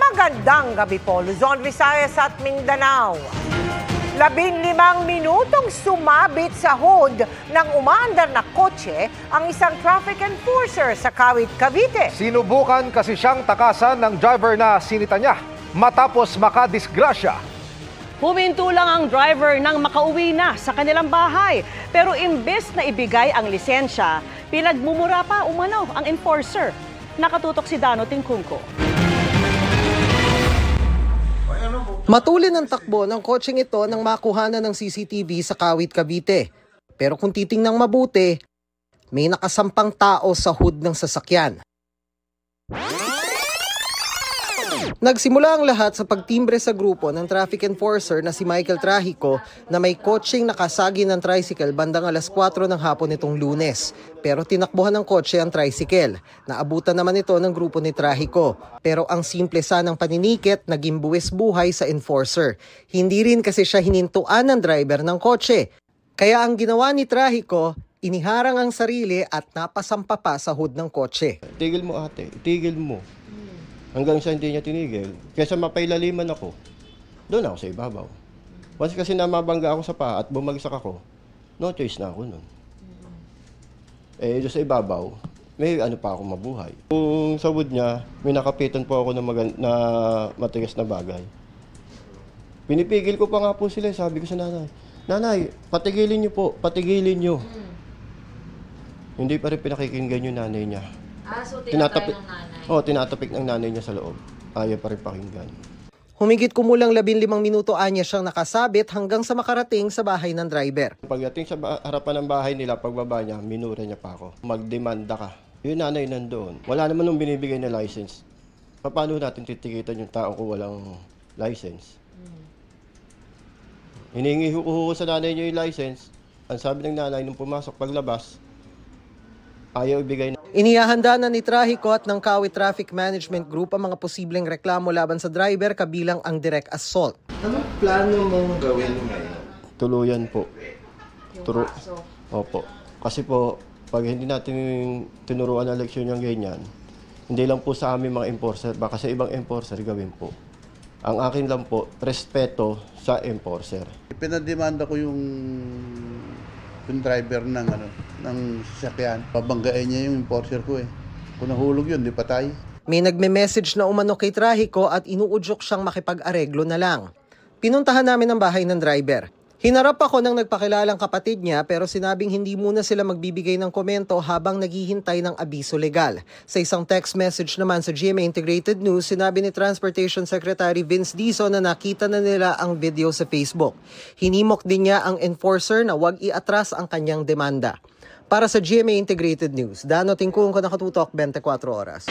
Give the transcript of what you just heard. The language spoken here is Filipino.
Magandang gabi po, Luzon, Visayas at Mindanao. 15 minutong sumabit sa hood ng umaandar na kotse ang isang traffic enforcer sa Kawit, Cavite. Sinubukan kasi siyang takasan ng driver na sinita niya matapos makadisgrasya. Huminto lang ang driver nang makauwi na sa kanilang bahay. Pero imbes na ibigay ang lisensya, pinagmumura pa umano ang enforcer. Nakatutok si Dano Tingkungko. Matulin ang takbo ng kotseng ito nang makuhanan ng CCTV sa Kawit, Cavite. Pero kung titingnang mabuti, may nakasampang tao sa hood ng sasakyan. Nagsimula ang lahat sa pagtimbre sa grupo ng traffic enforcer na si Michael Trahico na may kotseng nakasagi ng tricycle bandang alas 4 ng hapon nitong Lunes. Pero tinakbuhan ng kotse ang tricycle. Naabutan naman ito ng grupo ni Trahico. Pero ang simple sanang paninikit naging buwis buhay sa enforcer. Hindi rin kasi siya hinintuan ng driver ng kotse. Kaya ang ginawa ni Trahico, iniharang ang sarili at napasampa pa sa hood ng kotse. Tigil mo ate, tigil mo. Hanggang sa hindi niya tinigil. Kesa mapailaliman ako, doon ako sa ibabaw. Once kasi namabangga ako sa paa at bumagsak ako, no choice na ako nun. Doon sa ibabaw, may ano pa ako mabuhay. Kung sa wood niya, may nakapitan po ako na matigas na bagay. Pinipigil ko pa nga po sila, sabi ko sa nanay, "Nanay, patigilin niyo po, patigilin niyo." Hindi pa rin pinakikinggan yung nanay niya. So tinatapik ng nanay? Tinatapik ng nanay niya sa loob. Ayaw pa rin pakinggan. Humigit kumulang 15 minuto anya siyang nakasabit hanggang sa makarating sa bahay ng driver. Pagdating sa harapan ng bahay nila, pagbaba niya, minura niya pa ako. Magdemanda ka. Yung nanay nandoon. Wala naman nung binibigay na license. Paano natin titikitan yung tao kung walang license? Hiningi ko sa nanay niya yung license. Ang sabi ng nanay nung pumasok paglabas, ayaw ibigay na. Inihahanda na ni Trahico at ng Kawit Traffic Management Group ang mga posibleng reklamo laban sa driver kabilang ang direct assault. Anong plano mong gawin ngayon? Tuluyan po. Opo. Kasi po, pag hindi natin tinuruan ang leksyon yung ganyan, hindi lang po sa aming mga enforcer, baka sa ibang enforcer gawin po. Ang akin lang po, respeto sa enforcer. Pinademanda ko yung driver ng sasakyan. Babanggain niya yung enforcer ko eh. Kung nahulog yun, di patay. May nagme-message na umano kay Trahico at inuudyok siyang makipag-areglo na lang. Pinuntahan namin ang bahay ng driver. Hinarap ako ng nagpakilalang kapatid niya pero sinabing hindi muna sila magbibigay ng komento habang naghihintay ng abiso legal. Sa isang text message naman sa GMA Integrated News, sinabi ni Transportation Secretary Vince Dizon na nakita na nila ang video sa Facebook. Hinimok din niya ang enforcer na huwag iatras ang kanyang demanda. Para sa GMA Integrated News, Dano Tingkungko, nakatutok 24 oras.